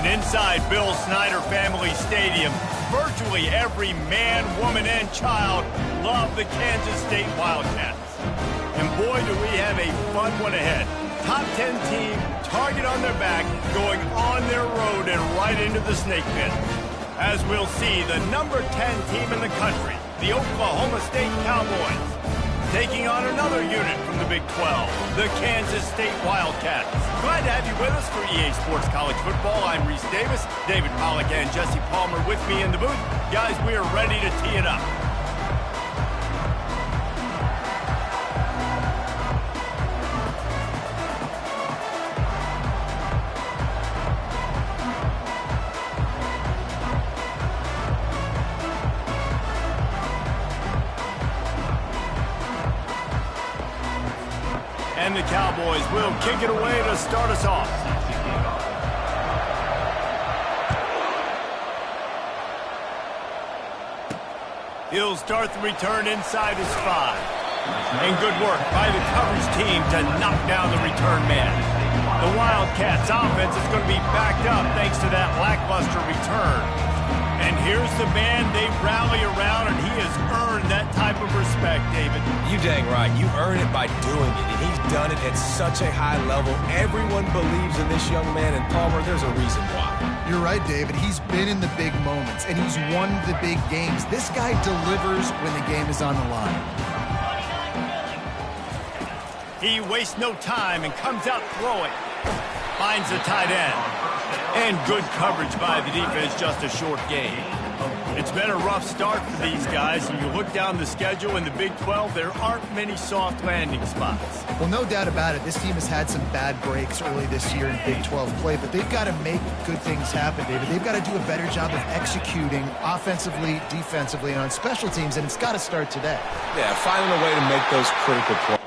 Inside Bill Snyder Family Stadium, virtually every man, woman, and child love the Kansas State Wildcats. And boy, do we have a fun one ahead. Top 10 team, target on their back, going on their road and right into the snake pit. As we'll see, the number 10 team in the country, the Oklahoma State Cowboys, taking on another unit from the Big 12, the Kansas State Wildcats. Glad to have you with us for EA Sports College Football. I'm Reese Davis, David Pollack and Jesse Palmer with me in the booth. Guys, we are ready to tee it up. And the Cowboys will kick it away to start us off. He'll start the return inside his 5. And good work by the coverage team to knock down the return man. The Wildcats offense is going to be backed up thanks to that lackluster return. And here's the man they rally around, and he has earned that type of respect, David. You dang right. You earn it by doing it, and he's done it at such a high level. Everyone believes in this young man, and Palmer, there's a reason why. You're right, David. He's been in the big moments, and he's won the big games. This guy delivers when the game is on the line. He wastes no time and comes out throwing. Finds the tight end. And good coverage by the defense, just a short gain. It's been a rough start for these guys, and you look down the schedule in the Big 12, there aren't many soft landing spots. Well, no doubt about it. This team has had some bad breaks early this year in Big 12 play, but they've got to make good things happen, David. They've got to do a better job of executing offensively, defensively, and on special teams, and it's got to start today. Yeah, finding a way to make those critical plays.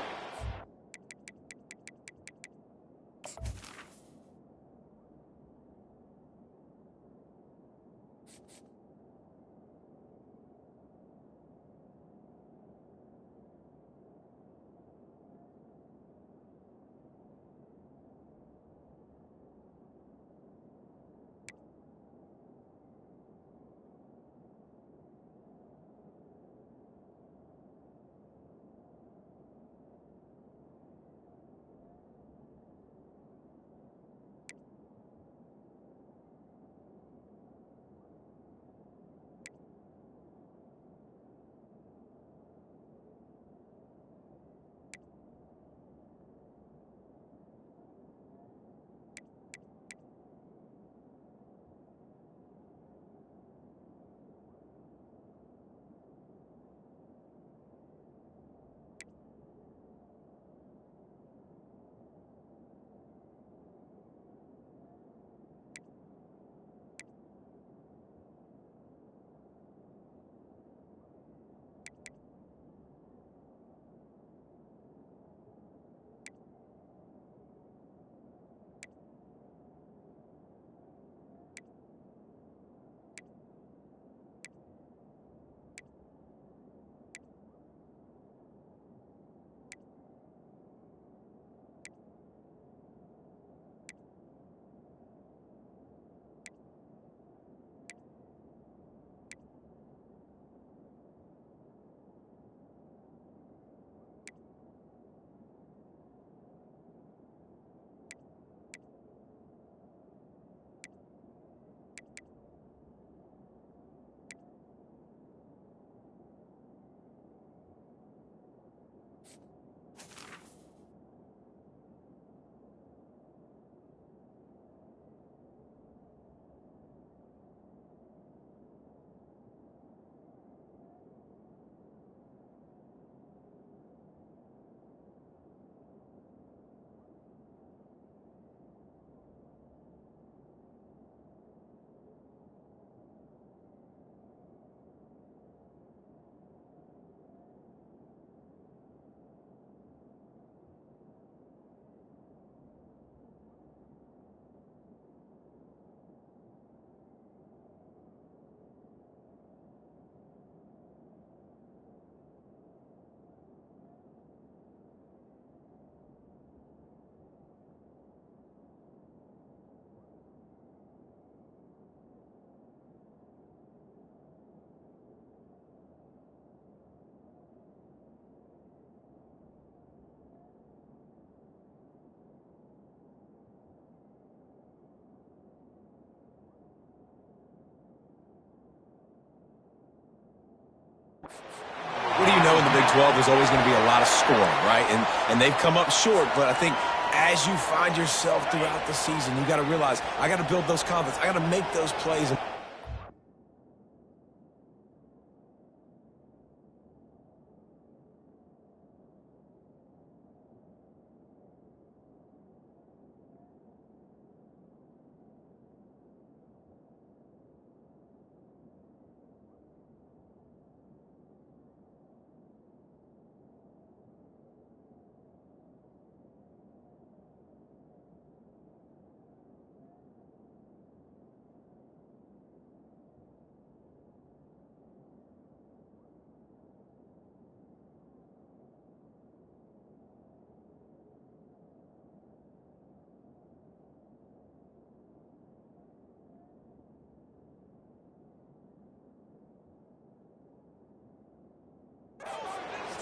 Big 12, there's always going to be a lot of scoring, right? And they've come up short, but I think as you find yourself throughout the season, you got to realize, I got to build those confidence. I got to make those plays.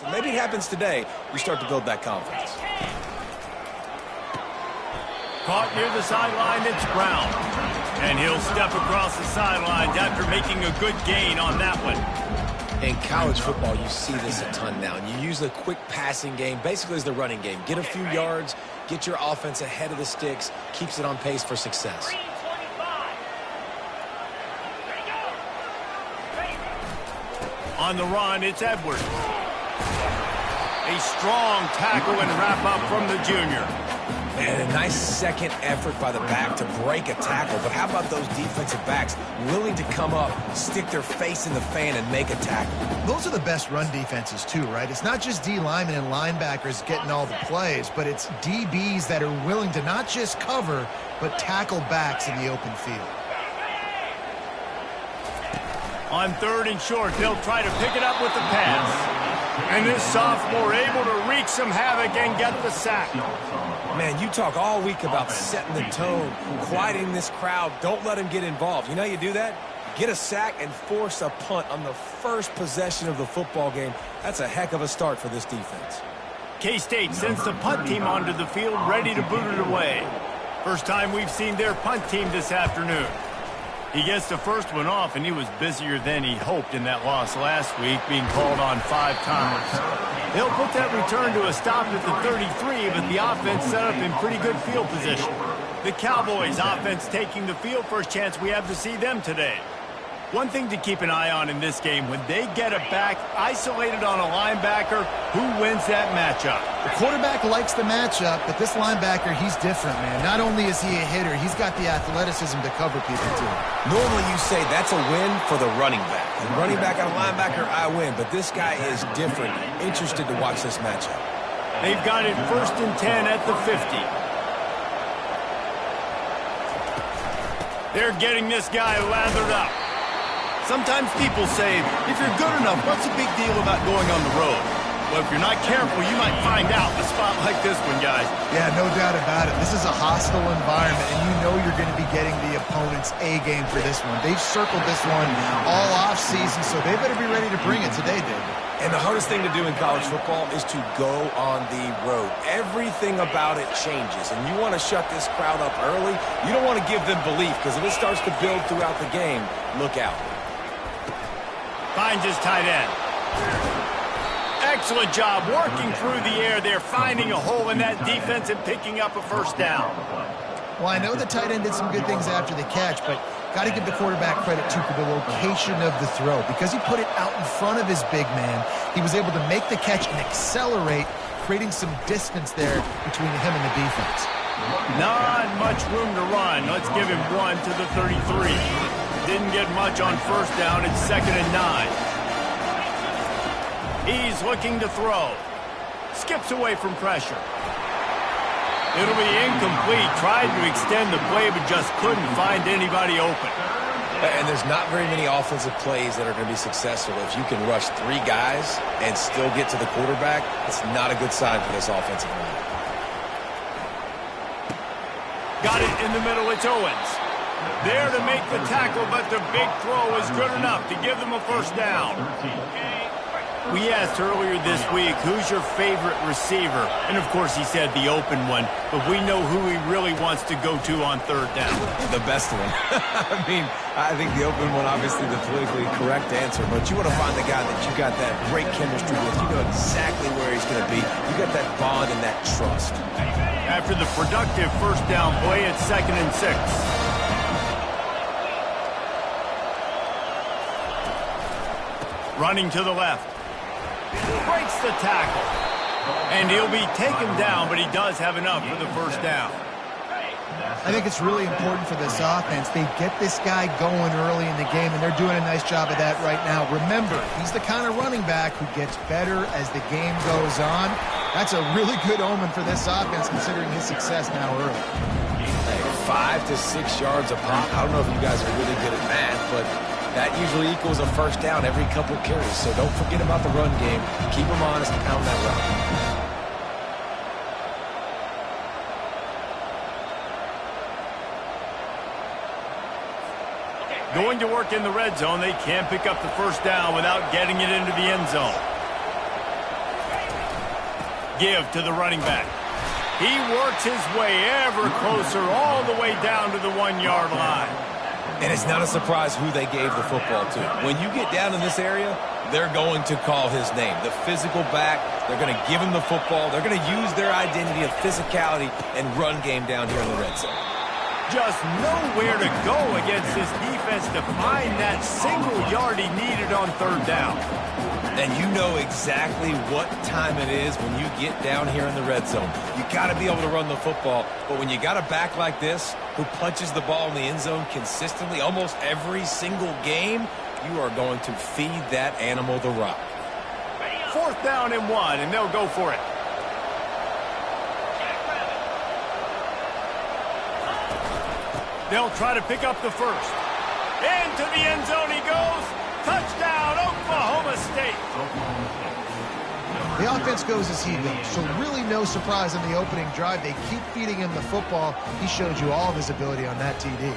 So maybe it happens today. You start to build that confidence. Caught near the sideline, it's Brown. And he'll step across the sidelines after making a good gain on that one. In college football, you see this a ton now. And you use the quick passing game, basically as the running game. Get a few yards, get your offense ahead of the sticks, keeps it on pace for success. On the run, it's Edwards. A strong tackle and wrap-up from the junior. And a nice second effort by the back to break a tackle. But how about those defensive backs willing to come up, stick their face in the fan, and make a tackle? Those are the best run defenses, too, right? It's not just D linemen and linebackers getting all the plays, but it's DBs that are willing to not just cover, but tackle backs in the open field. On 3rd and short, they'll try to pick it up with the pass. And this sophomore able to wreak some havoc and get the sack. Man, you talk all week about setting the tone, quieting this crowd. Don't let them get involved. You know how you do that? Get a sack and force a punt on the first possession of the football game. That's a heck of a start for this defense. K-State sends the punt team onto the field, ready to boot it away. First time we've seen their punt team this afternoon. He gets the first one off, and he was busier than he hoped in that loss last week, being called on 5 times. He'll put that return to a stop at the 33, but the offense set up in pretty good field position. The Cowboys offense taking the field, first chance we have to see them today. One thing to keep an eye on in this game, when they get a back isolated on a linebacker, who wins that matchup? The quarterback likes the matchup, but this linebacker, he's different, man. Not only is he a hitter, he's got the athleticism to cover people, too. Normally you say that's a win for the running back. And running back on a linebacker, I win. But this guy is different. Interested to watch this matchup. They've got it 1st and 10 at the 50. They're getting this guy lathered up. Sometimes people say, if you're good enough, what's the big deal about going on the road? Well, if you're not careful, you might find out a spot like this one, guys. Yeah, no doubt about it. This is a hostile environment, and you know you're going to be getting the opponent's A game for this one. They've circled this one all offseason, so they better be ready to bring it today, David. And the hardest thing to do in college football is to go on the road. Everything about it changes, and you want to shut this crowd up early. You don't want to give them belief, because if it starts to build throughout the game, look out. Finds his tight end. Excellent job working through the air there, finding a hole in that defense and picking up a first down. Well, I know the tight end did some good things after the catch, but got to give the quarterback credit, too, for the location of the throw. Because he put it out in front of his big man, he was able to make the catch and accelerate, creating some distance there between him and the defense. Not much room to run. Let's give him 1 to the 33. Didn't get much on first down. It's 2nd and 9. He's looking to throw. Skips away from pressure. It'll be incomplete. Tried to extend the play, but just couldn't find anybody open. And there's not very many offensive plays that are going to be successful. If you can rush 3 guys and still get to the quarterback, it's not a good sign for this offensive line. Got it in the middle. It's Owens. There to make the tackle, but the big throw is good enough to give them a first down. We asked earlier this week, who's your favorite receiver? And, of course, he said the open one. But we know who he really wants to go to on third down. The best one. I think the open one, obviously, the politically correct answer. But you want to find the guy that you got that great chemistry with. You know exactly where he's going to be. You got that bond and that trust. After the productive first down play, it's 2nd and 6. Running to the left. Breaks the tackle. And he'll be taken down, but he does have enough for the first down. I think it's really important for this offense. They get this guy going early in the game, and they're doing a nice job of that right now. Remember, he's the kind of running back who gets better as the game goes on. That's a really good omen for this offense, considering his success now early. Hey, 5 to 6 yards a pop. I don't know if you guys are really good at math, but that usually equals a first down every couple of carries. So don't forget about the run game. Keep them honest and pound that rock. Going to work in the red zone. They can't pick up the first down without getting it into the end zone. Give to the running back. He works his way ever closer all the way down to the 1-yard line. And it's not a surprise who they gave the football to. When you get down in this area, they're going to call his name. The physical back, they're going to give him the football. They're going to use their identity of physicality and run game down here in the red zone. Just nowhere to go against this defense to find that single yard he needed on third down. And you know exactly what time it is when you get down here in the red zone. You got to be able to run the football, but when you got a back like this who punches the ball in the end zone consistently almost every single game, you are going to feed that animal the rock. 4th down and 1, and they'll go for it. They'll try to pick up the first. Into the end zone he goes. Touchdown, Oklahoma State. The offense goes as he goes, so really no surprise on the opening drive. They keep feeding him the football. He showed you all of his ability on that TD.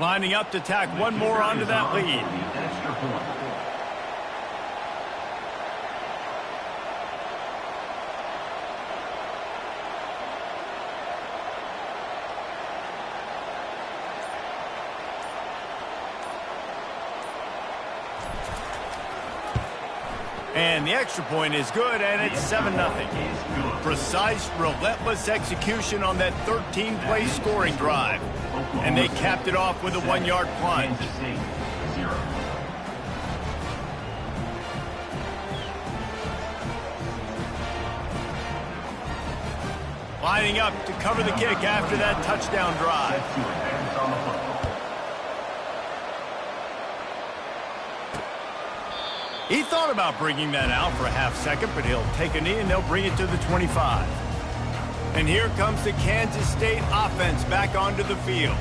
Lining up to tack one more onto that lead. And the extra point is good, and it's 7-0. Precise, relentless execution on that 13-play scoring drive. And they capped it off with a 1-yard plunge. Lining up to cover the kick after that touchdown drive. He thought about bringing that out for a half second, but he'll take a knee and they'll bring it to the 25. And here comes the Kansas State offense back onto the field.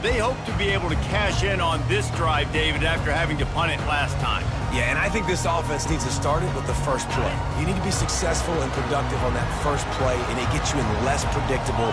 They hope to be able to cash in on this drive, David, after having to punt it last time. Yeah, and I think this offense needs to start it with the first play. You need to be successful and productive on that first play, and it gets you in less predictable.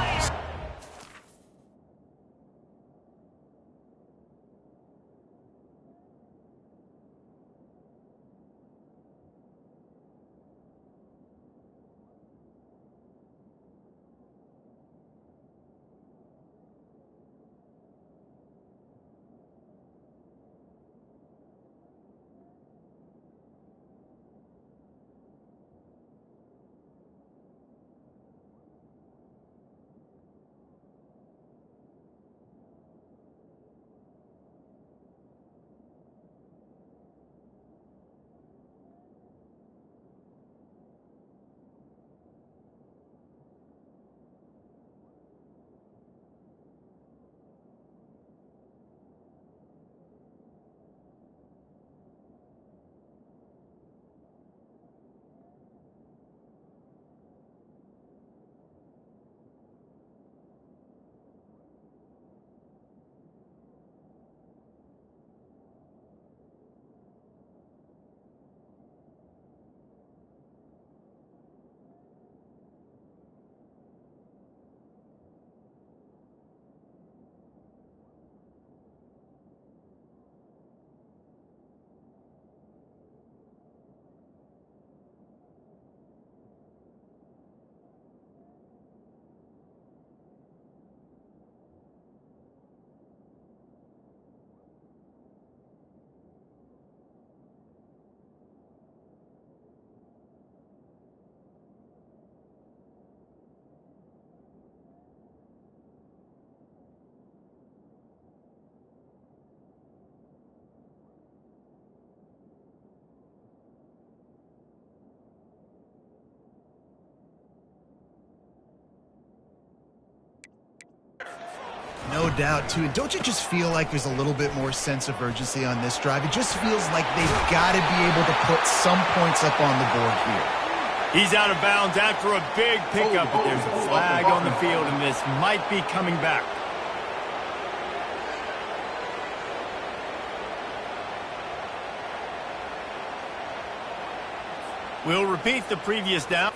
doubt, too. And don't you just feel like there's a little bit more sense of urgency on this drive? It just feels like they've got to be able to put some points up on the board here. He's out of bounds after a big pickup, but there's a flag on the field, and this might be coming back. We'll repeat the previous down.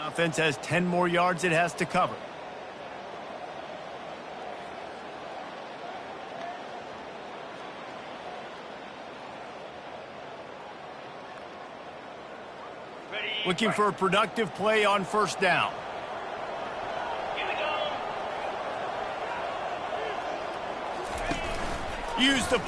Offense has 10 more yards it has to cover. Looking for a productive play on first down. Use the...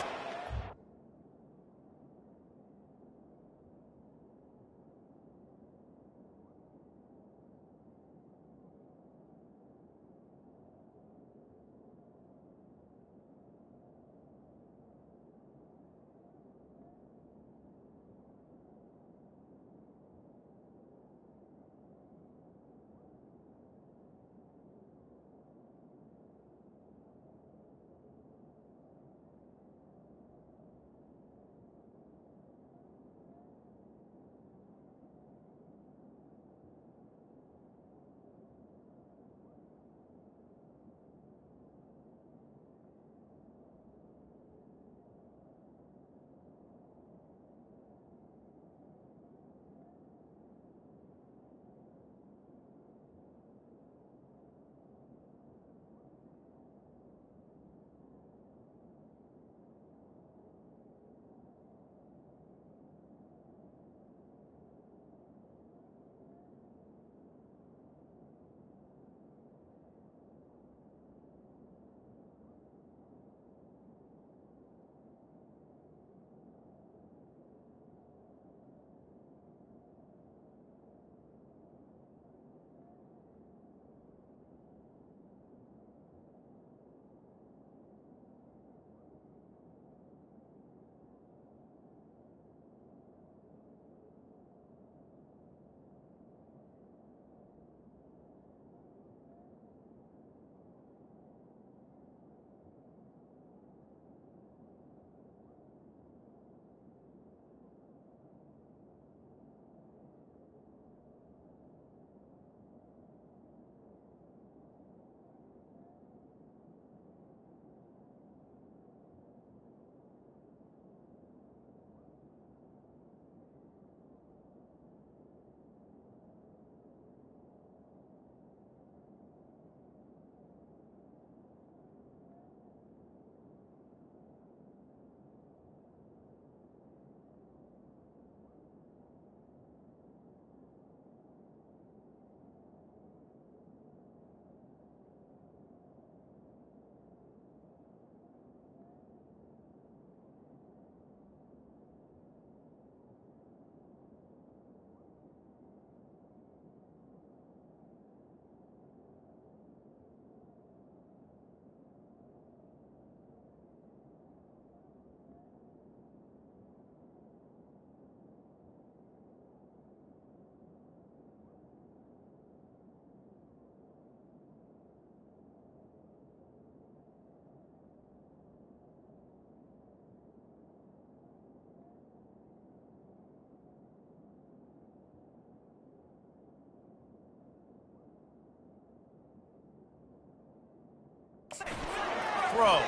Throw.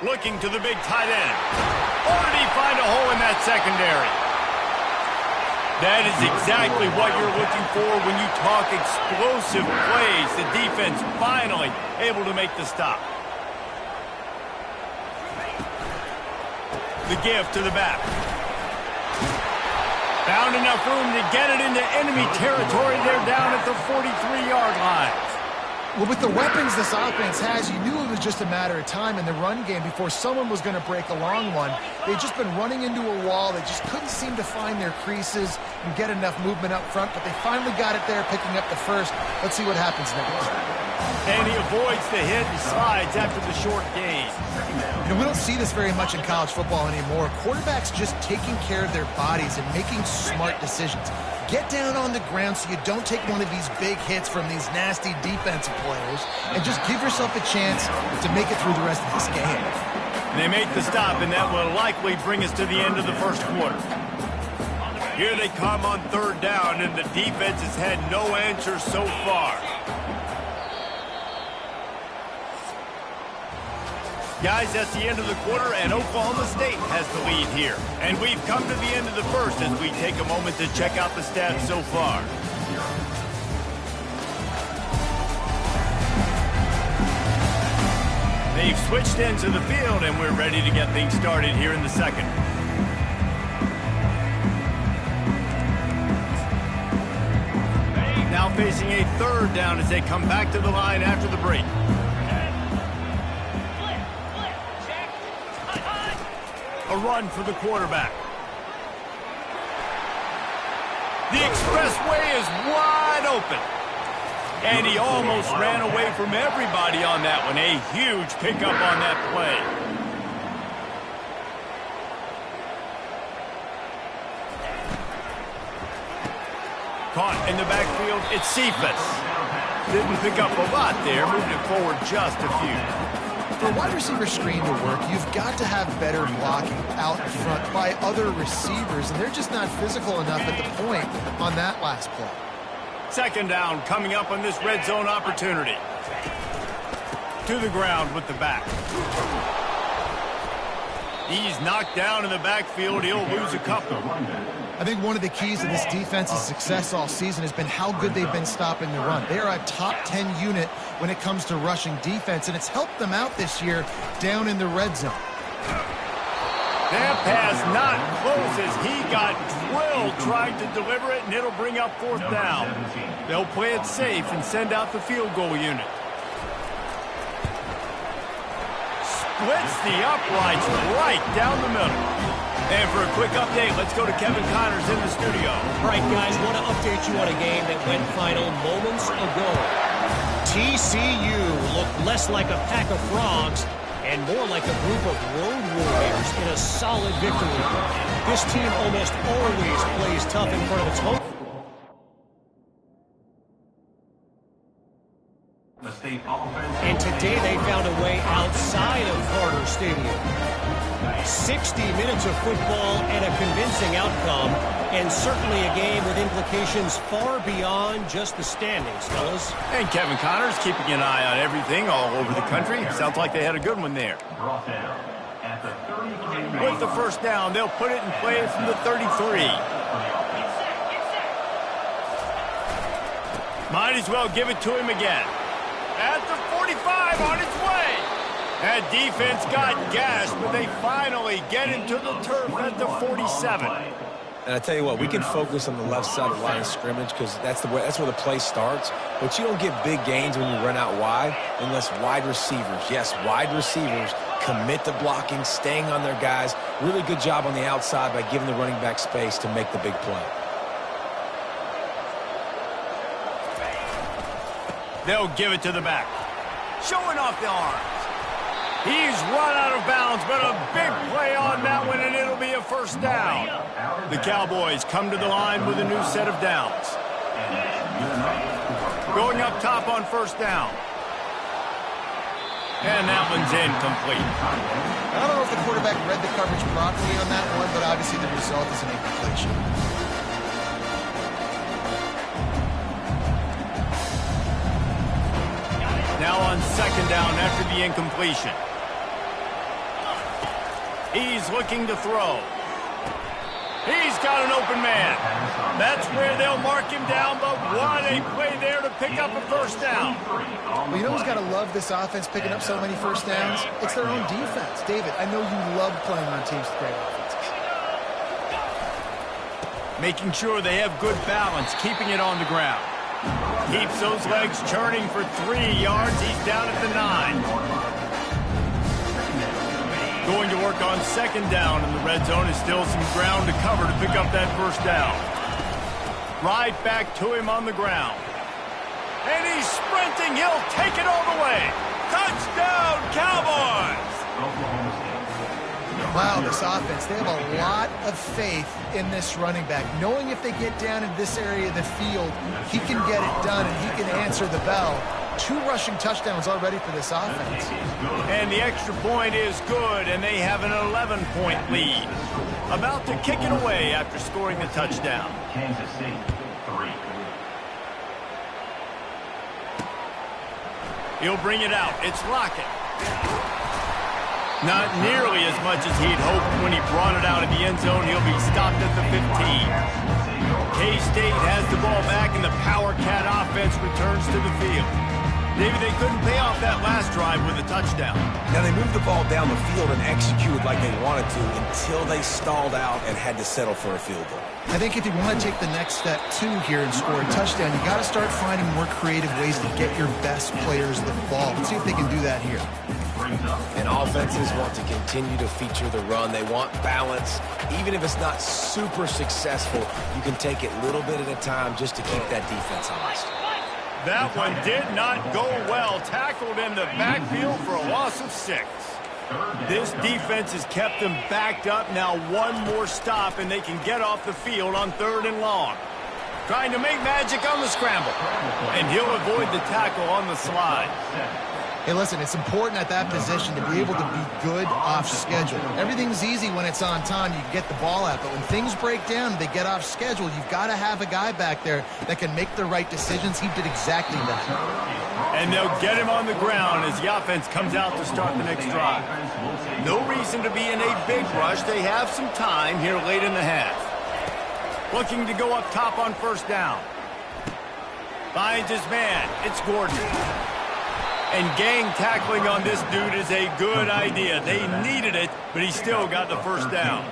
Looking to the big tight end. Or did he find a hole in that secondary? That is exactly what you're looking for when you talk explosive plays. The defense finally able to make the stop. The give to the back. Found enough room to get it into enemy territory. They're down at the 43-yard line. Well, with the weapons this offense has, you knew it was just a matter of time in the run game before someone was going to break a long one. They'd just been running into a wall. They just couldn't seem to find their creases and get enough movement up front, but they finally got it there, picking up the first. Let's see what happens next. And he avoids the hit and slides after the short gain. You know, we don't see this very much in college football anymore. Quarterbacks just taking care of their bodies and making smart decisions. Get down on the ground so you don't take one of these big hits from these nasty defensive players and just give yourself a chance to make it through the rest of this game. They make the stop, and that will likely bring us to the end of the first quarter. Here they come on third down, and the defense has had no answer so far. Guys, that's the end of the quarter, and Oklahoma State has the lead here. And we've come to the end of the first as we take a moment to check out the stats so far. We've switched into the field, and we're ready to get things started here in the second. Now facing a third down as they come back to the line after the break. A run for the quarterback. The expressway is wide open. And he almost ran away from everybody on that one. A huge pickup on that play. Caught in the backfield, it's Cephas. Didn't pick up a lot there, moved it forward just a few. For a wide receiver screen to work, you've got to have better blocking out in front by other receivers, and they're just not physical enough at the point on that last play. Second down coming up on this red zone opportunity. To the ground with the back. He's knocked down in the backfield. He'll lose a couple. I think one of the keys to this defense's success all season has been how good they've been stopping the run. They are a top 10 unit when it comes to rushing defense, and it's helped them out this year down in the red zone. That pass not close as he got drilled trying to deliver it, and it'll bring up fourth down. They'll play it safe and send out the field goal unit. Splits the uprights right down the middle. And for a quick update, let's go to Kevin Connors in the studio. All right, guys, want to update you on a game that went final moments ago. TCU looked less like a pack of frogs and more like a group of road warriors in a solid victory. This team almost always plays tough in front of its home. And today they found a way outside of Carter Stadium. 60 minutes of football and a convincing outcome, and certainly a game with implications far beyond just the standings, fellas. And Kevin Connors keeping an eye on everything all over the country. Sounds like they had a good one there. With the first down, they'll put it in play from the 33. Might as well give it to him again. At the 45, on its way. That defense got gashed, but they finally get into the turf at the 47. And I tell you what, we can focus on the left side of the line of scrimmage because that's where the play starts. But you don't get big gains when you run out wide unless wide receivers, yes, wide receivers, commit to blocking, staying on their guys. Really good job on the outside by giving the running back space to make the big play. They'll give it to the back. Showing off the arms. He's run out of bounds, but a big play on that one, and it'll be a first down. The Cowboys come to the line with a new set of downs. Going up top on first down. And that one's incomplete. I don't know if the quarterback read the coverage properly on that one, but obviously the result is an incompletion. Now on second down after the incompletion. He's looking to throw. He's got an open man. That's where they'll mark him down, but what a play there to pick up a first down. Well, you know who's got to love this offense picking up so many first downs? It's their own defense. David, I know you love playing on teams with great offenses. Making sure they have good balance, keeping it on the ground. Keeps those legs churning for 3 yards. He's down at the 9. Going to work on second down in the red zone. Is still some ground to cover to pick up that first down. Right back to him on the ground. And he's sprinting. He'll take it all the way. Touchdown, Cowboys! Wow, this offense, they have a lot of faith in this running back, knowing if they get down in this area of the field, he can get it done and he can answer the bell. 2 rushing touchdowns already for this offense. And the extra point is good, and they have an 11-point lead. About to kick it away after scoring the touchdown. Kansas City, 3. He'll bring it out. It's Lockett. Not nearly as much as he'd hoped when he brought it out of the end zone. He'll be stopped at the 15. K-State has the ball back, and the Power Cat offense returns to the field. Maybe they couldn't pay off that last drive with a touchdown. Now, they moved the ball down the field and executed like they wanted to until they stalled out and had to settle for a field goal. I think if you want to take the next step, too, here and score a touchdown, you got to start finding more creative ways to get your best players the ball. Let's see if they can do that here. And offenses want to continue to feature the run. They want balance. Even if it's not super successful, you can take it little bit at a time just to keep that defense honest. That one did not go well. Tackled in the backfield for a loss of 6. This defense has kept them backed up. Now one more stop, and they can get off the field on 3rd and long. Trying to make magic on the scramble. And he'll avoid the tackle on the slide. Hey, listen, it's important at that position to be able to be good off schedule. Everything's easy when it's on time. You can get the ball out. But when things break down, they get off schedule. You've got to have a guy back there that can make the right decisions. He did exactly that. And they'll get him on the ground as the offense comes out to start the next drive. No reason to be in a big rush. They have some time here late in the half. Looking to go up top on 1st down. Finds his man. It's Gordon. And gang tackling on this dude is a good idea. They needed it, but he still got the 1st down.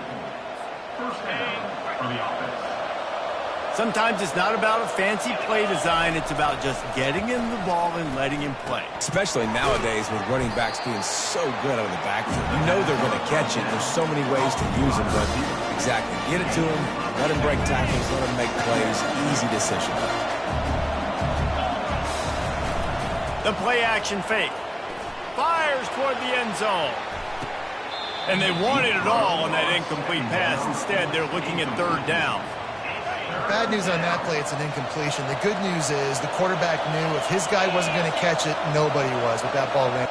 Sometimes it's not about a fancy play design. It's about just getting him the ball and letting him play. Especially nowadays with running backs being so good out of the backfield. You know they're going to catch it. There's so many ways to use them, but exactly. Get it to him, let him break tackles, let him make plays. Easy decision. The play-action fake. Fires toward the end zone. And they wanted it all on that incomplete pass. Instead, they're looking at 3rd down. Bad news on that play, it's an incompletion. The good news is the quarterback knew if his guy wasn't going to catch it, nobody was with that ball ran.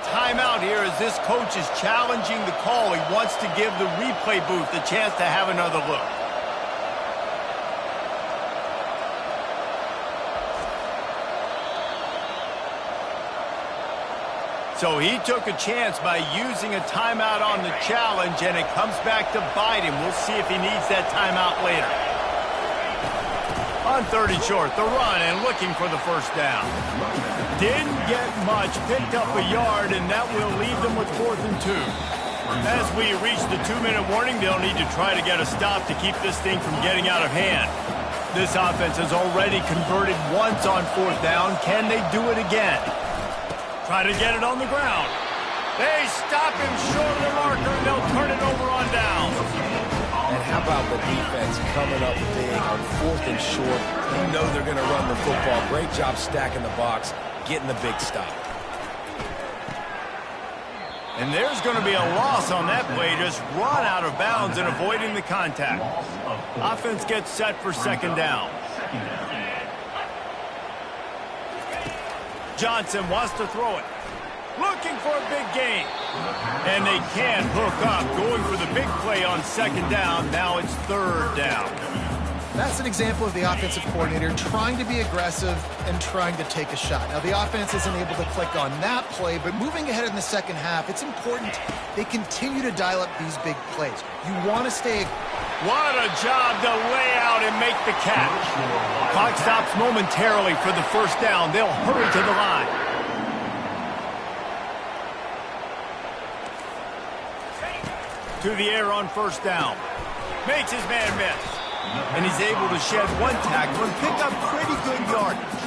Timeout here as this coach is challenging the call. He wants to give the replay booth a chance to have another look. So he took a chance by using a timeout on the challenge, and it comes back to bite him. We'll see if he needs that timeout later. On 3rd and short, the run and looking for the 1st down. Didn't get much, picked up a yard, and that will leave them with 4th and 2. As we reach the 2-minute warning, they'll need to try to get a stop to keep this thing from getting out of hand. This offense has already converted once on 4th down. Can they do it again? Try to get it on the ground. They stop him short of the marker, and they'll turn it over on down. And how about the defense coming up big on 4th and short? You know they're going to run the football. Great job stacking the box, getting the big stop. And there's going to be a loss on that play. Just run out of bounds and avoiding the contact. Offense gets set for 2nd down. Johnson wants to throw it. Looking for a big gain. And they can't hook up. Going for the big play on 2nd down. Now it's 3rd down. That's an example of the offensive coordinator trying to be aggressive and trying to take a shot. Now, the offense isn't able to click on that play, but moving ahead in the 2nd half, it's important they continue to dial up these big plays. You want to stay... What a job to lay out and make the catch. Clock stops momentarily for the 1st down. They'll hurry to the line. To the air on 1st down. Makes his man miss. And he's able to shed one tackle and pick up pretty good yardage.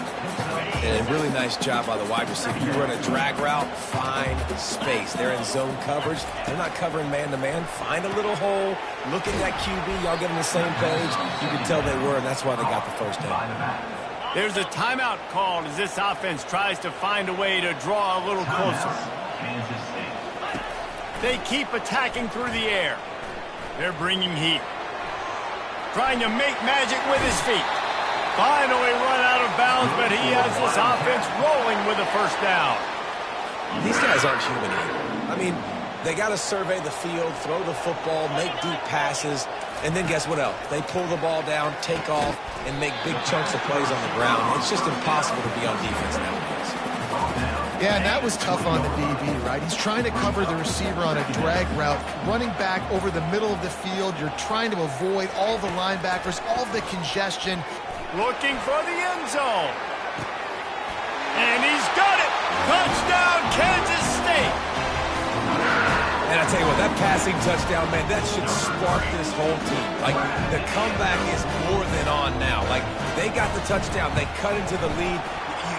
And a really nice job by the wide receiver. You run a drag route, find space. They're in zone coverage. They're not covering man-to-man. Find a little hole. Look at that QB. Y'all get on the same page. You can tell they were, and that's why they got the 1st down. There's a timeout called as this offense tries to find a way to draw a little closer. They keep attacking through the air. They're bringing heat. Trying to make magic with his feet. Finally run out of bounds, but he has this offense rolling with a 1st down. These guys aren't human either. I mean, they got to survey the field, throw the football, make deep passes, and then guess what else? They pull the ball down, take off, and make big chunks of plays on the ground. It's just impossible to be on defense nowadays. Yeah, and that was tough on the DB, right? He's trying to cover the receiver on a drag route, running back over the middle of the field. You're trying to avoid all the linebackers, all the congestion. looking for the end zone. And he's got it! Touchdown, Kansas State! And I tell you what, that passing touchdown, man, that should spark this whole team. Like, the comeback is more than on now. Like, they got the touchdown. They cut into the lead.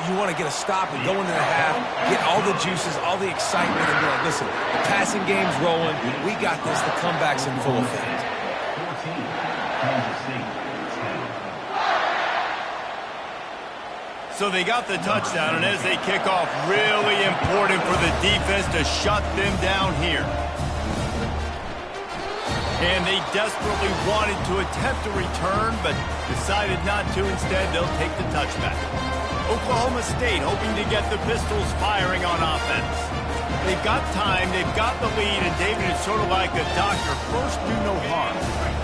You want to get a stop and go into the half, get all the juices, all the excitement, and be like, listen, the passing game's rolling. We got this. The comeback's in full effect. 14, Kansas State, 10. So they got the touchdown, and as they kick off, really important for the defense to shut them down here. And they desperately wanted to attempt a return, but decided not to. Instead, they'll take the touchback. Oklahoma State hoping to get the Pistols firing on offense. They've got time, they've got the lead, and David is sort of like a doctor. First, do no harm.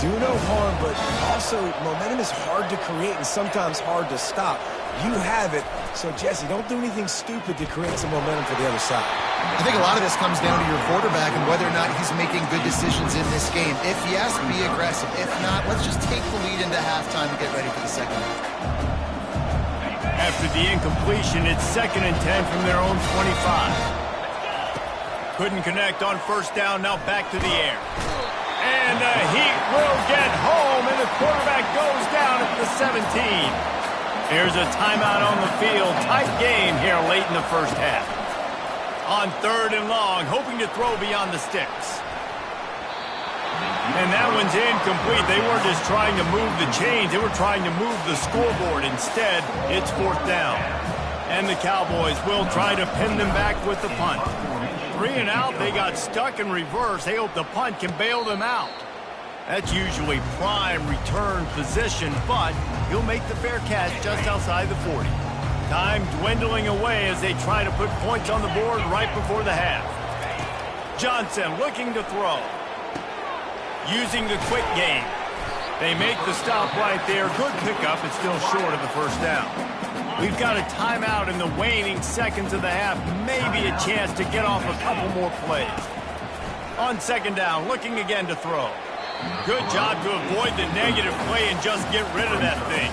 Do no harm, but also momentum is hard to create and sometimes hard to stop. You have it, so Jesse, don't do anything stupid to create some momentum for the other side. I think a lot of this comes down to your quarterback and whether or not he's making good decisions in this game. If yes, be aggressive. If not, let's just take the lead into halftime and get ready for the second half. After the incompletion, it's 2nd and 10 from their own 25. Couldn't connect on first down, now back to the air. And the Heat will get home, and the quarterback goes down at the 17. Here's a timeout on the field. Tight game here late in the first half. On 3rd and long, hoping to throw beyond the sticks. And that one's incomplete. They weren't just trying to move the chains. They were trying to move the scoreboard. Instead, it's 4th down. And the Cowboys will try to pin them back with the punt. 3 and out. They got stuck in reverse. They hope the punt can bail them out. That's usually prime return position, but he'll make the fair catch just outside the 40. Time dwindling away as they try to put points on the board right before the half. Johnson looking to throw. Using the quick game. They make the stop right there. Good pickup. It's still short of the first down. We've got a timeout in the waning seconds of the half. Maybe a chance to get off a couple more plays. On 2nd down, looking again to throw. Good job to avoid the negative play and just get rid of that thing.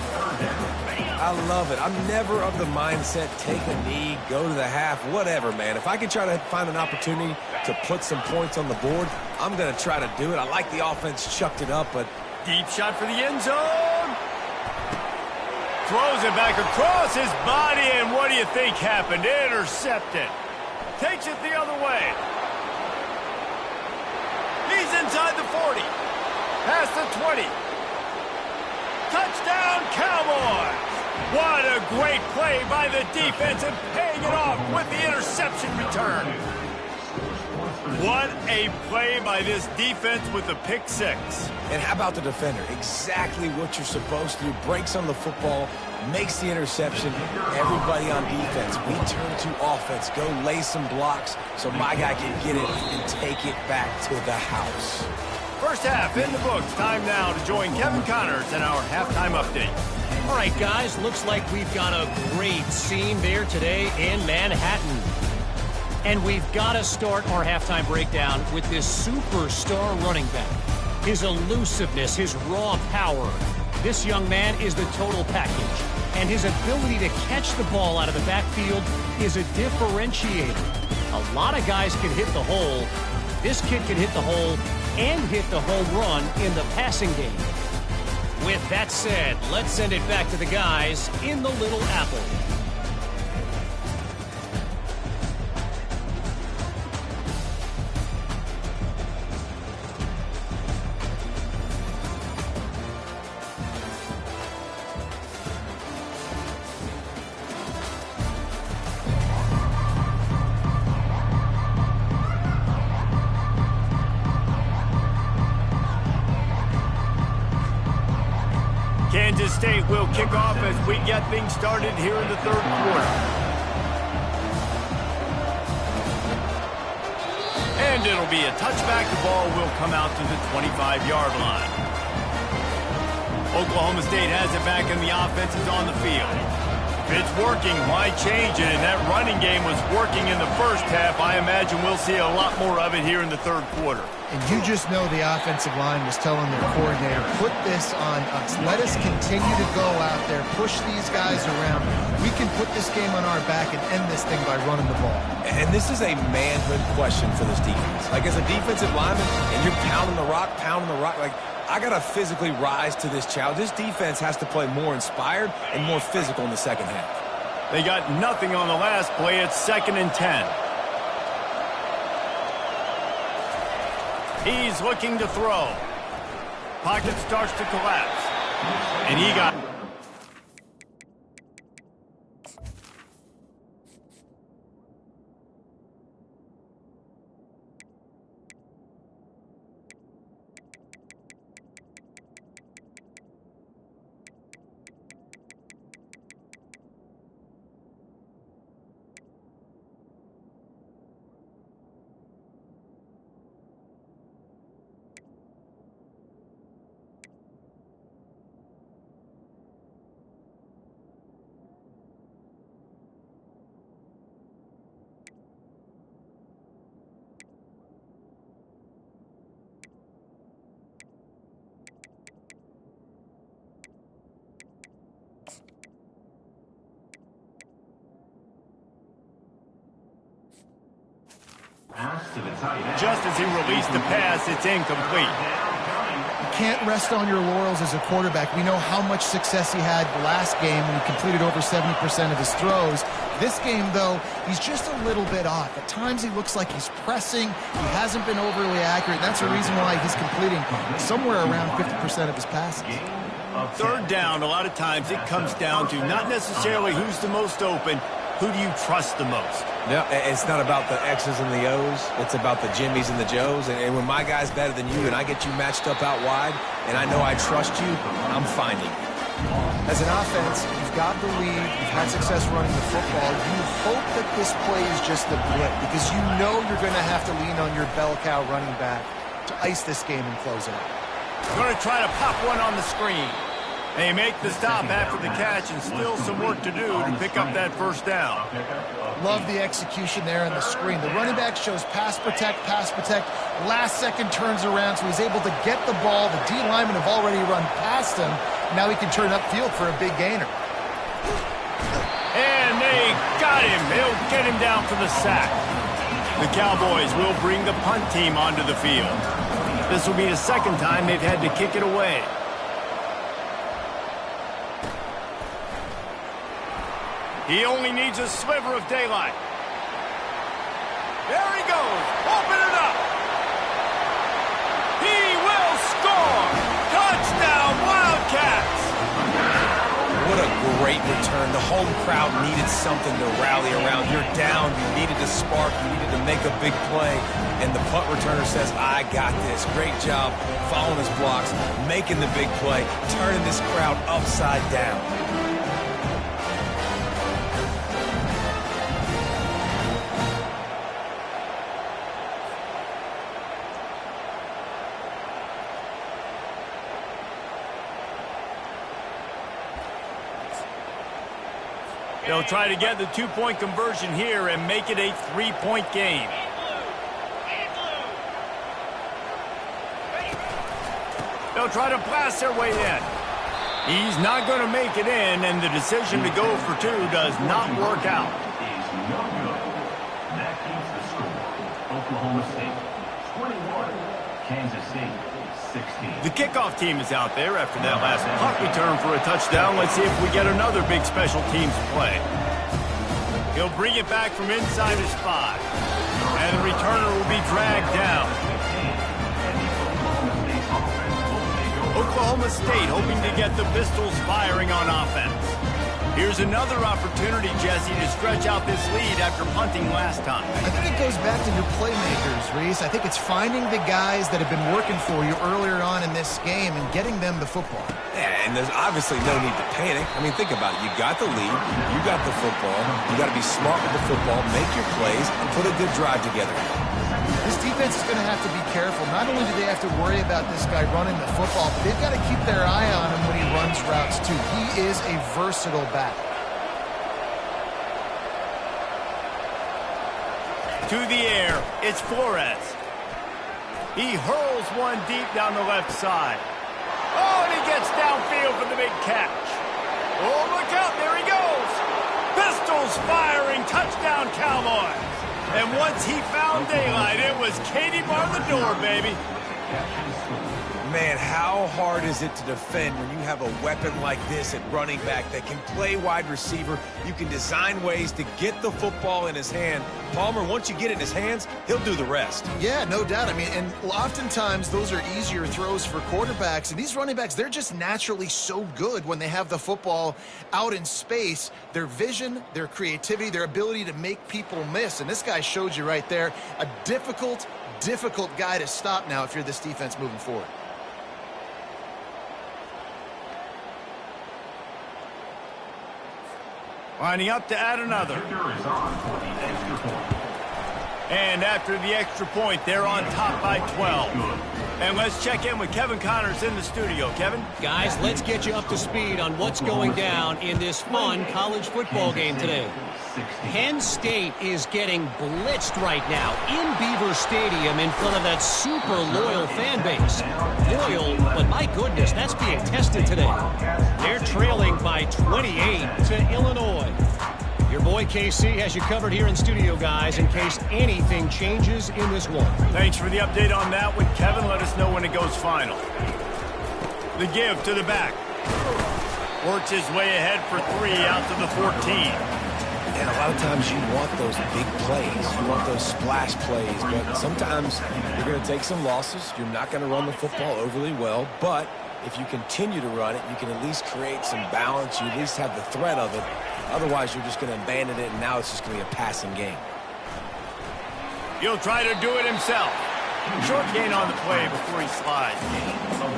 I love it. I'm never of the mindset, take a knee, go to the half, whatever, man. If I can try to find an opportunity to put some points on the board, I'm going to try to do it. I like the offense chucked it up, but... Deep shot for the end zone. Throws it back across his body, and what do you think happened? Intercepted. Takes it the other way. He's inside the 40. Past the 20. Touchdown, Cowboys! What a great play by the defense and paying it off with the interception return. What a play by this defense with the pick 6. And how about the defender? Exactly what you're supposed to do. Breaks on the football, makes the interception. Everybody on defense, we turn to offense. Go lay some blocks so my guy can get it and take it back to the house. First half in the books. Time now to join Kevin Connors in our halftime update. All right, guys, looks like we've got a great scene there today in Manhattan. And we've got to start our halftime breakdown with this superstar running back. His elusiveness, his raw power. This young man is the total package. And his ability to catch the ball out of the backfield is a differentiator. A lot of guys can hit the hole. This kid can hit the hole and hit the home run in the passing game. With that said, let's send it back to the guys in the Little Apple. Kansas State will kick off as we get things started here in the 3rd quarter. And it'll be a touchback. The ball will come out to the 25-yard line. Oklahoma State has it back and the offense is on the field. If it's working, why change it? And that running game was working in the first half. I imagine we'll see a lot more of it here in the third quarter. And you just know the offensive line was telling their coordinator, put this on us. Let us continue to go out there, push these guys around. We can put this game on our back and end this thing by running the ball. And this is a manhood question for this defense. Like, as a defensive lineman, and you're pounding the rock, like, I got to physically rise to this challenge. This defense has to play more inspired and more physical in the second half. They got nothing on the last play. It's 2nd and 10. He's looking to throw. Pocket starts to collapse. And he got... Just as he released the pass, it's incomplete. You can't rest on your laurels as a quarterback. We know how much success he had last game when he completed over 70% of his throws. This game, though, he's just a little bit off. At times he looks like he's pressing. He hasn't been overly accurate. That's the reason why he's completing somewhere around 50% of his passes. Third down, a lot of times it comes down to not necessarily who's the most open, who do you trust the most? No, it's not about the X's and the O's. It's about the Jimmys and the Joes. And when my guy's better than you and I get you matched up out wide and I know I trust you, I'm finding. As an offense, you've got the lead. You've had success running the football. You hope that this play is just a blip because you know you're going to have to lean on your bell cow running back to ice this game and close it out. Going to try to pop one on the screen. They make the stop after the catch and still some work to do to pick up that first down. Love the execution there on the screen. The running back shows pass protect, pass protect. Last second turns around, so he's able to get the ball. The D linemen have already run past him. Now he can turn upfield for a big gainer. And they got him. They'll get him down for the sack. The Cowboys will bring the punt team onto the field. This will be the second time they've had to kick it away. He only needs a sliver of daylight. There he goes. Open it up. He will score. Touchdown, Wildcats. What a great return. The home crowd needed something to rally around. You're down. You needed to spark. You needed to make a big play. And the punt returner says, I got this. Great job following his blocks, making the big play, turning this crowd upside down. They'll try to get the two-point conversion here and make it a three-point game. They'll try to blast their way in. He's not going to make it in, and the decision to go for two does not work out. Is no good. That keeps the score. Oklahoma State 21, Kansas State 16. The kickoff team is out there after that last punt return for a touchdown. Let's see if we get another big special teams play. He'll bring it back from inside his 5. And the returner will be dragged down. Oklahoma State hoping to get the Pistols firing on offense. Here's another opportunity, Jesse, to stretch out this lead after punting last time. I think it goes back to your playmakers, Reese. I think it's finding the guys that have been working for you earlier on in this game and getting them the football. Yeah, and there's obviously no need to panic. I mean, think about it. You got the lead. You got the football. You got to be smart with the football, make your plays, and put a good drive together. This defense is going to have to be careful. Not only do they have to worry about this guy running the football, but they've got to keep their eye on him when he runs routes, too. He is a versatile back. To the air, it's Flores. He hurls one deep down the left side. Oh, and he gets downfield for the big catch. Oh, look out, there he goes. Pistols firing, touchdown Cowboys. And once he found daylight, it was Katie bar the door, baby. Man, how hard is it to defend when you have a weapon like this at running back that can play wide receiver? You can design ways to get the football in his hand. Palmer, once you get it in his hands, he'll do the rest. Yeah, no doubt. I mean, and oftentimes those are easier throws for quarterbacks. And these running backs, they're just naturally so good when they have the football out in space. Their vision, their creativity, their ability to make people miss. And this guy showed you right there, a difficult guy to stop now if you're this defense moving forward. Lining up to add another. And after the extra point, they're on top by 12. And let's check in with Kevin Connors in the studio. Kevin? Guys, let's get you up to speed on what's going down in this fun college football game today. Penn State is getting blitzed right now in Beaver Stadium in front of that super loyal fan base. Loyal, but my goodness, that's being tested today. They're trailing by 28 to Illinois. Your boy KC has you covered here in studio, guys, in case anything changes in this one. Thanks for the update on that one, Kevin. Let us know when it goes final. The give to the back. Works his way ahead for 3 out to the 14. And a lot of times you want those big plays. You want those splash plays. But sometimes you're going to take some losses. You're not going to run the football overly well. But if you continue to run it, you can at least create some balance. You at least have the threat of it. Otherwise, you're just going to abandon it, and now it's just going to be a passing game. He'll try to do it himself. Short gain on the play before he slides.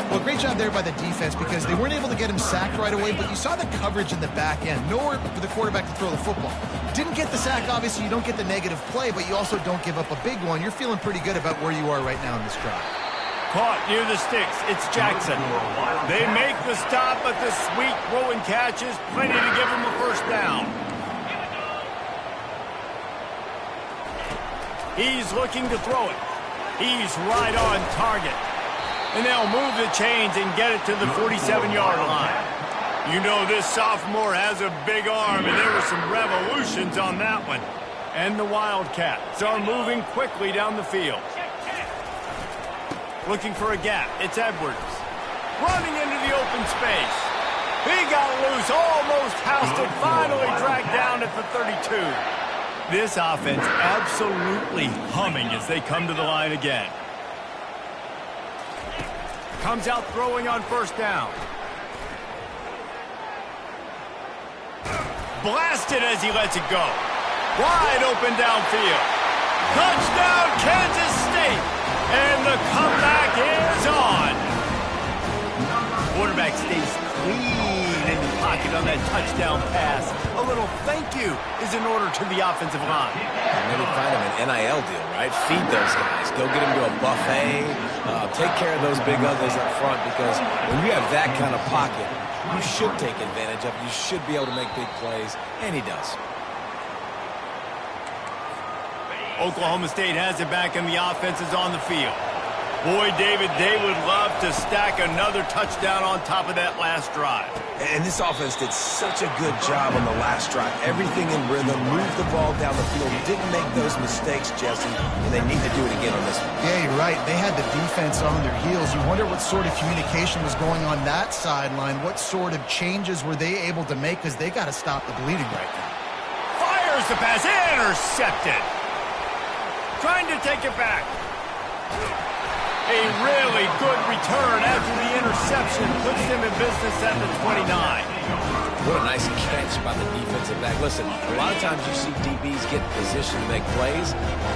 Well, great job there by the defense because they weren't able to get him sacked right away, but you saw the coverage in the back end. Nowhere for the quarterback to throw the football. Didn't get the sack, obviously. You don't get the negative play, but you also don't give up a big one. You're feeling pretty good about where you are right now in this drive. Caught near the sticks. It's Jackson. They make the stop, but the sweet throwing catch is plenty to give him a first down. He's looking to throw it. He's right on target. And they'll move the chains and get it to the 47-yard line. You know this sophomore has a big arm, and there were some revolutions on that one. And the Wildcats are moving quickly down the field. Looking for a gap. It's Edwards. Running into the open space. He got loose, almost housed it, finally dragged down at the 32. This offense absolutely humming as they come to the line again. Comes out throwing on first down. Blasted as he lets it go. Wide open downfield. Touchdown, Kansas State. And the comeback is on. Quarterback stays clean in the pocket on that touchdown pass. A little thank you is in order to the offensive line. Maybe find him an NIL deal, right? Feed those guys. Go get them to a buffet. Take care of those big uglies up front because when you have that kind of pocket, you should take advantage of it. You should be able to make big plays, and he does. Oklahoma State has it back, and the offense is on the field. Boy, David, they would love to stack another touchdown on top of that last drive. And this offense did such a good job on the last drive. Everything in rhythm, moved the ball down the field, didn't make those mistakes, Jesse, and they need to do it again on this one. Yeah, you're right. They had the defense on their heels. You wonder what sort of communication was going on that sideline. What sort of changes were they able to make because they got to stop the bleeding right now. Fires the pass, intercepted. Trying to take it back. A really good return after the interception puts them in business at the 29. What a nice catch by the defensive back. Listen, a lot of times you see DBs get in position to make plays,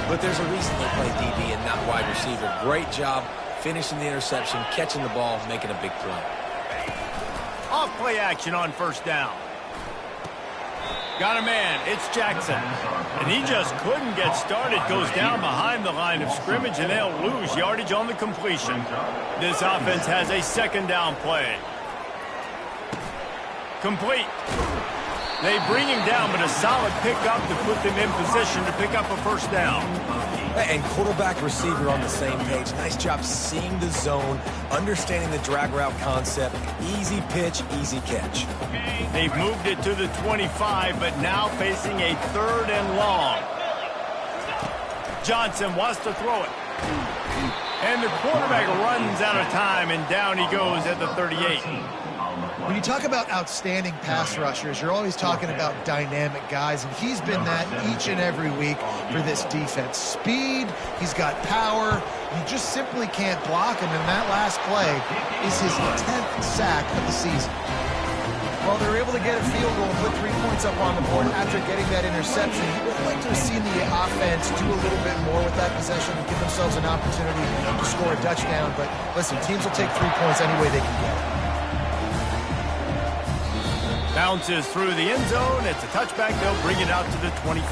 but there's a reason they play DB and not wide receiver. Great job finishing the interception, catching the ball, making a big play. Off play action on first down. Got a man, it's Jackson. And he just couldn't get started. Goes down behind the line of scrimmage, and they'll lose yardage on the completion. This offense has a second down play. Complete. They bring him down, but a solid pickup to put them in position to pick up a first down. And quarterback receiver on the same page. Nice job seeing the zone, understanding the drag route concept. Easy pitch, easy catch. They've moved it to the 25, but now facing a 3rd and long. Johnson wants to throw it. And the quarterback runs out of time, and down he goes at the 38. When you talk about outstanding pass rushers, you're always talking about dynamic guys, and he's been that each and every week for this defense. Speed, he's got power. You just simply can't block him, and that last play is his 10th sack of the season. Well, they're able to get a field goal and put 3 points up on the board after getting that interception. You would like to have seen the offense do a little bit more with that possession and give themselves an opportunity to score a touchdown. But listen, teams will take 3 points any way they can get it. Bounces through the end zone. It's a touchback. They'll bring it out to the 25.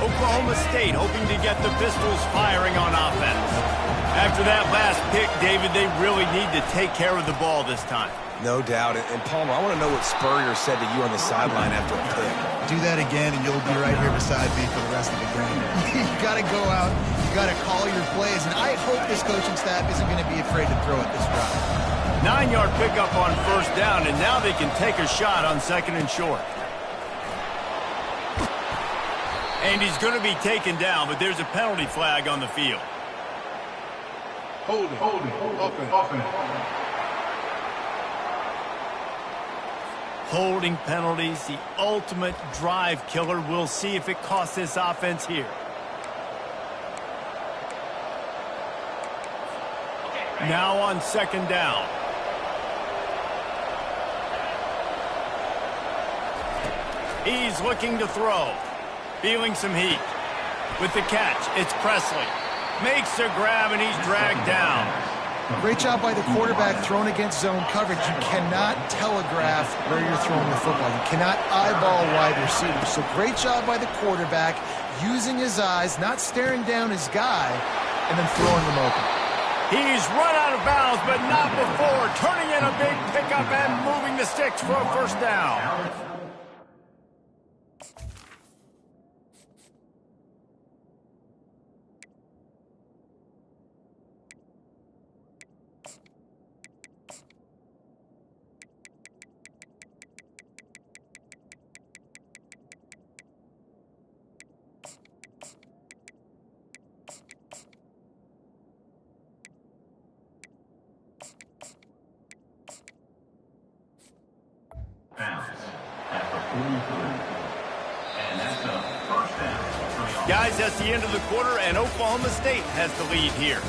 Oklahoma State hoping to get the Pistols firing on offense. After that last pick, David, they really need to take care of the ball this time. No doubt. And Palmer, I want to know what Spurrier said to you on the sideline after a pick. Do that again, and you'll be right here beside me for the rest of the game. You got to go out. You got to call your plays, and I hope this coaching staff isn't going to be afraid to throw it this drive. 9-yard pickup on first down, and now they can take a shot on 2nd and short. And he's going to be taken down, but there's a penalty flag on the field. Holding. Offense. Holding penalties, the ultimate drive killer. We'll see if it costs this offense here. Now on 2nd down. He's looking to throw. Feeling some heat. With the catch, it's Presley. Makes a grab, and he's dragged down. Great job by the quarterback thrown against zone coverage. You cannot telegraph where you're throwing the football. You cannot eyeball wide receivers. So great job by the quarterback using his eyes, not staring down his guy, and then throwing them open. He's run out of bounds, but not before. Turning in a big pickup and moving the sticks for a first down. Guys, that's the end of the quarter, and Oklahoma State has the lead here.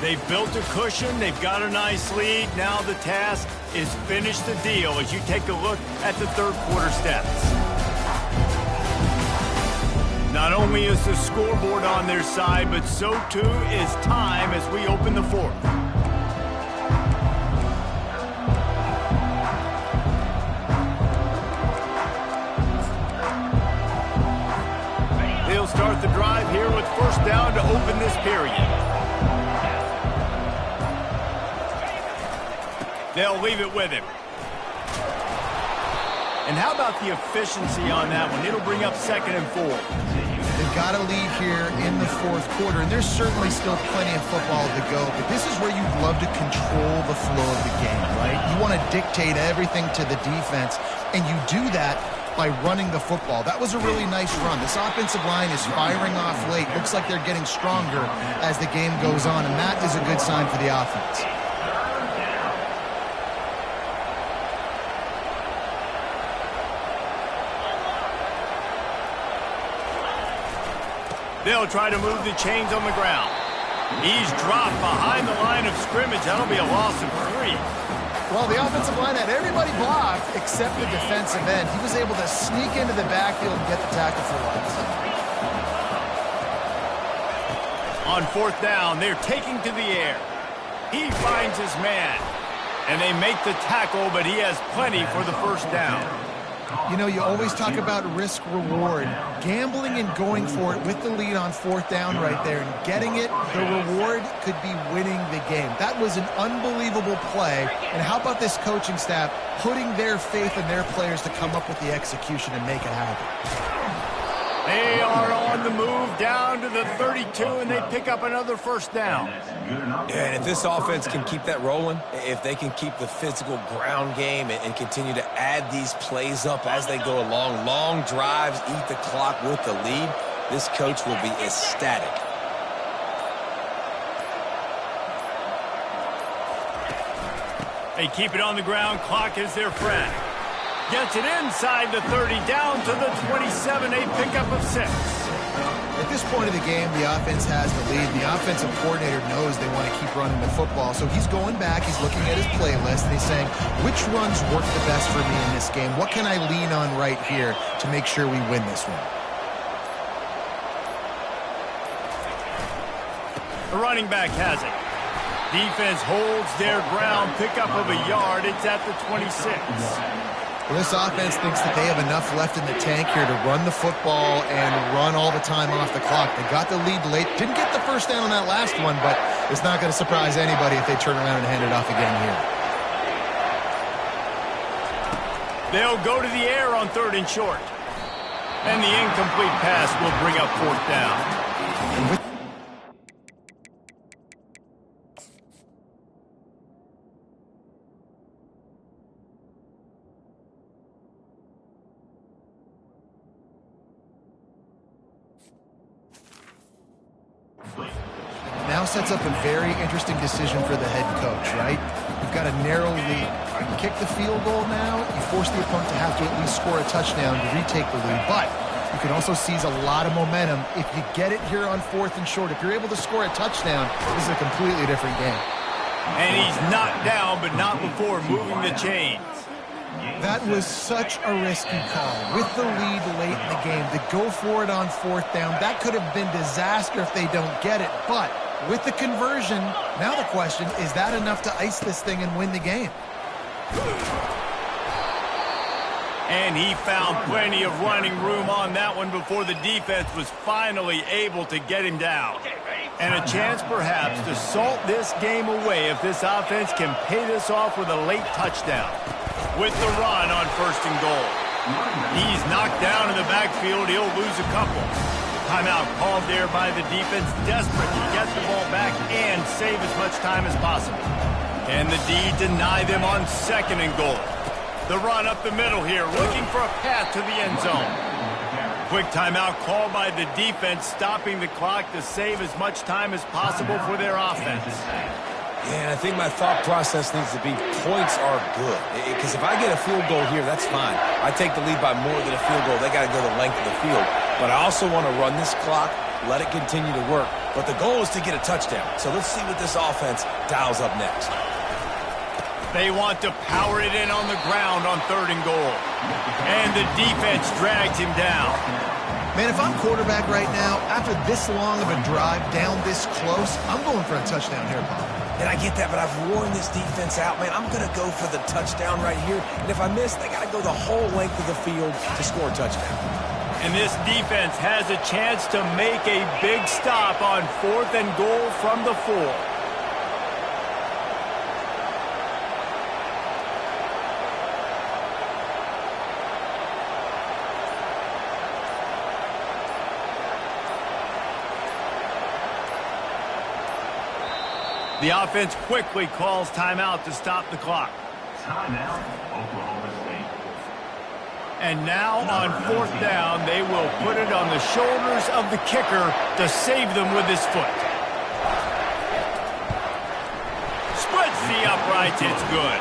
They've built a cushion. They've got a nice lead. Now the task is finish the deal as you take a look at the 3rd quarter stats. Not only is the scoreboard on their side, but so too is time as we open the 4th. They'll start the drive here with first down to open this period. They'll leave it with him. And how about the efficiency on that one? It'll bring up 2nd and 4. They've got a lead here in the 4th quarter, and there's certainly still plenty of football to go, but this is where you'd love to control the flow of the game, right? You want to dictate everything to the defense, and you do that by running the football. That was a really nice run. This offensive line is firing off late. Looks like they're getting stronger as the game goes on, and that is a good sign for the offense. They'll try to move the chains on the ground. He's dropped behind the line of scrimmage. That'll be a loss of 3. Well, the offensive line had everybody blocked except the defensive end. He was able to sneak into the backfield and get the tackle for once. On 4th down, they're taking to the air. He finds his man. And they make the tackle, but he has plenty for the first down. You know, you always talk about risk-reward. Gambling and going for it with the lead on 4th down right there and getting it, the reward could be winning the game. That was an unbelievable play. And how about this coaching staff putting their faith in their players to come up with the execution and make it happen? They are on the move down to the 32, and they pick up another 1st down. Yeah, and if this offense can keep that rolling, if they can keep the physical ground game and continue to add these plays up as they go along, long drives, eat the clock with the lead, this coach will be ecstatic. They keep it on the ground. Clock is their friend. Gets it inside the 30, down to the 27, a pickup of 6. At this point of the game, the offense has the lead. The offensive coordinator knows they want to keep running the football, so he's going back, he's looking at his playlist, and he's saying, which runs work the best for me in this game? What can I lean on right here to make sure we win this one? The running back has it. Defense holds their ground, pickup of a yard. It's at the 26. Well, this offense thinks that they have enough left in the tank here to run the football and run all the time off the clock. They got the lead late. Didn't get the 1st down on that last one, but it's not going to surprise anybody if they turn around and hand it off again here. They'll go to the air on 3rd and short. And the incomplete pass will bring up 4th down. Now sets up a very interesting decision for the head coach, right? You've got a narrow lead. You kick the field goal now, you force the opponent to have to at least score a touchdown to retake the lead, but you can also seize a lot of momentum if you get it here on 4th and short. If you're able to score a touchdown, this is a completely different game. And he's knocked down, but not before moving the chains. That was such a risky call. With the lead late in the game, to go for it on 4th down, that could have been disaster if they don't get it. But with the conversion, now the question, is that enough to ice this thing and win the game? And he found plenty of running room on that one before the defense was finally able to get him down. And a chance perhaps to salt this game away if this offense can pay this off with a late touchdown. With the run on 1st and goal. He's knocked down in the backfield. He'll lose a couple. Timeout called there by the defense, desperate to get the ball back and save as much time as possible. Can the D deny them on 2nd and goal? The run up the middle here, looking for a path to the end zone. Quick timeout called by the defense, stopping the clock to save as much time as possible for their offense. Yeah, I think my thought process needs to be points are good. Because if I get a field goal here, that's fine. I take the lead by more than a field goal. They got to go the length of the field. But I also want to run this clock, let it continue to work. But the goal is to get a touchdown. So let's see what this offense dials up next. They want to power it in on the ground on 3rd and goal. And the defense drags him down. Man, if I'm quarterback right now, after this long of a drive down this close, I'm going for a touchdown here, Paul. And I get that, but I've worn this defense out, man. I'm going to go for the touchdown right here. And if I miss, they got to go the whole length of the field to score a touchdown. And this defense has a chance to make a big stop on 4th and goal from the 4. The offense quickly calls timeout to stop the clock. Timeout, Oklahoma State. And now on 4th down, they will put it on the shoulders of the kicker to save them with his foot. Splits the uprights, it's good.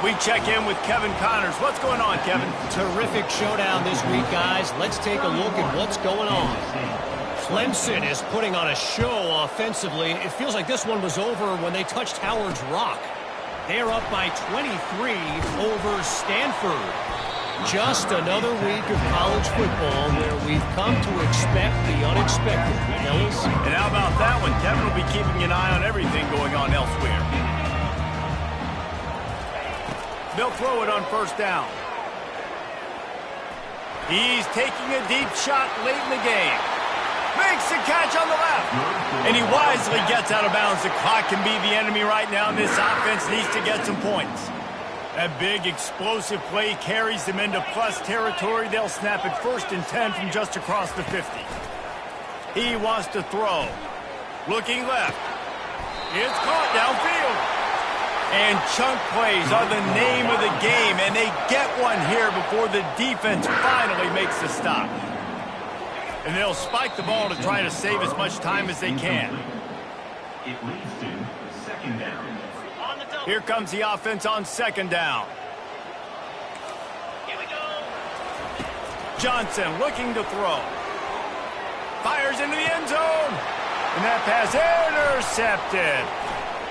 We check in with Kevin Connors. What's going on, Kevin? Terrific showdown this week, guys. Let's take a look at what's going on. Clemson is putting on a show offensively. It feels like this one was over when they touched Howard's Rock. They're up by 23 over Stanford. Just another week of college football where we've come to expect the unexpected, fellas. And how about that one? Kevin will be keeping an eye on everything going on elsewhere. They'll throw it on 1st down. He's taking a deep shot late in the game. Makes the catch on the left. And he wisely gets out of bounds. The clock can be the enemy right now, and this offense needs to get some points. That big, explosive play carries them into plus territory. They'll snap it 1st and 10 from just across the 50. He wants to throw. Looking left. It's caught downfield. And chunk plays are the name of the game, and they get one here before the defense finally makes the stop. And they'll spike the ball to try to save as much time as they can. It leads to 2nd down. Here comes the offense on 2nd down. Here we go. Johnson looking to throw. Fires into the end zone. And that pass intercepted.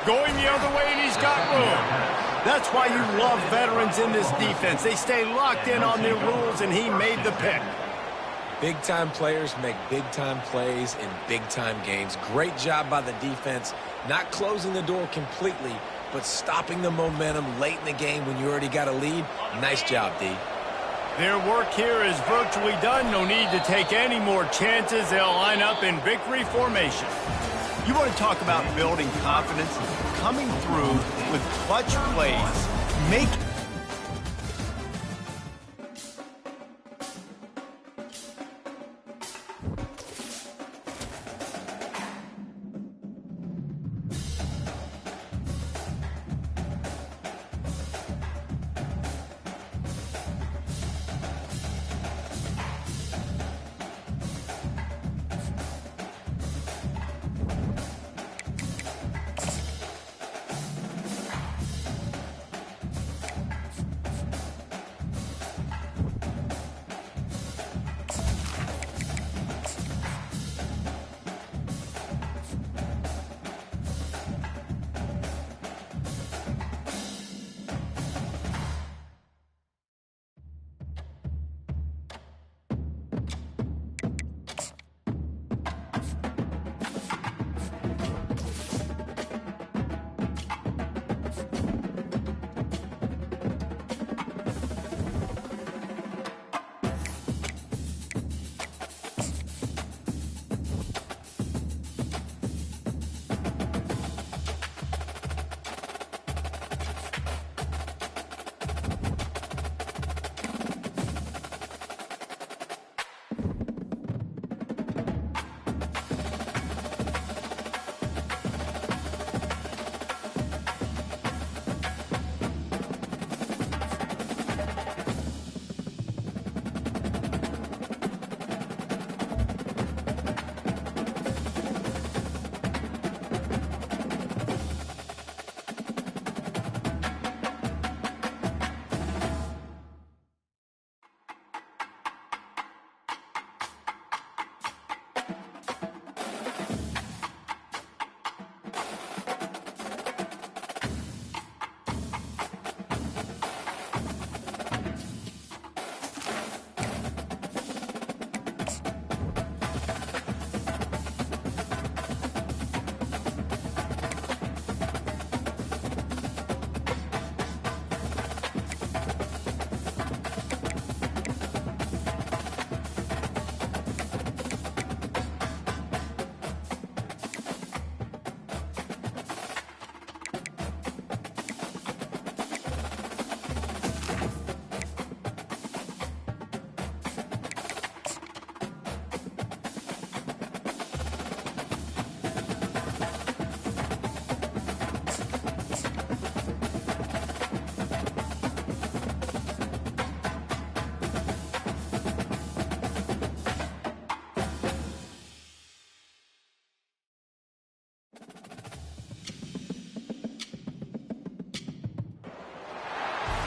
Going the other way, and he's got room. That's why you love veterans in this defense. They stay locked in on their rules, and he made the pick. Big-time players make big-time plays in big-time games. Great job by the defense, not closing the door completely, but stopping the momentum late in the game when you already got a lead. Nice job, D. Their work here is virtually done. No need to take any more chances. They'll line up in victory formation. You want to talk about building confidence? Coming through with clutch plays. Make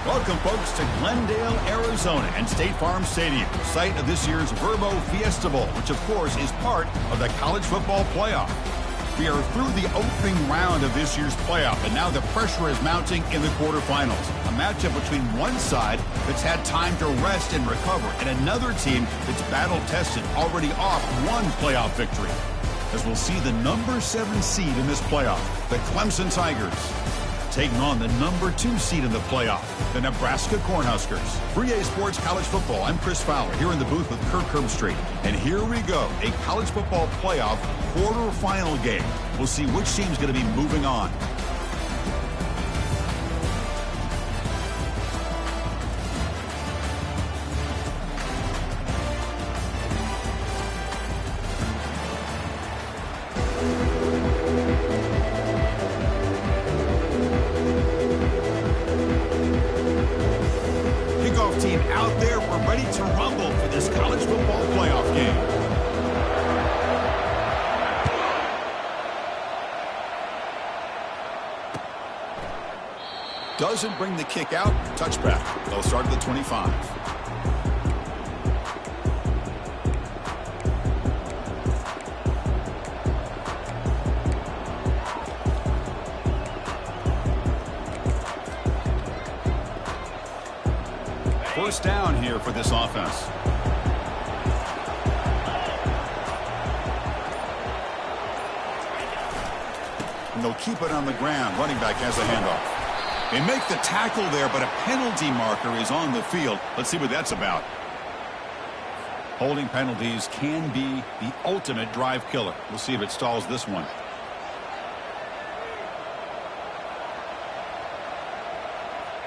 Welcome, folks, to Glendale, Arizona, and State Farm Stadium, site of this year's Verbo Fiesta Bowl, which, of course, is part of the college football playoff. We are through the opening round of this year's playoff, and now the pressure is mounting in the quarterfinals. A matchup between one side that's had time to rest and recover, and another team that's battle-tested, already off one playoff victory. As we'll see the number 7 seed in this playoff, the Clemson Tigers. taking on the #2 seed in the playoff, the Nebraska Cornhuskers. For EA Sports College Football, I'm Chris Fowler here in the booth with Kirk Herbstreit. And here we go, a college football playoff quarterfinal game. We'll see which team's going to be moving on. Team out there, we're ready to rumble for this college football playoff game. Doesn't bring the kick out. Touchback. They'll start at the 25. First down here for this offense. And they'll keep it on the ground. Running back has a handoff. They make the tackle there, but a penalty marker is on the field. Let's see what that's about. Holding penalties can be the ultimate drive killer. We'll see if it stalls this one.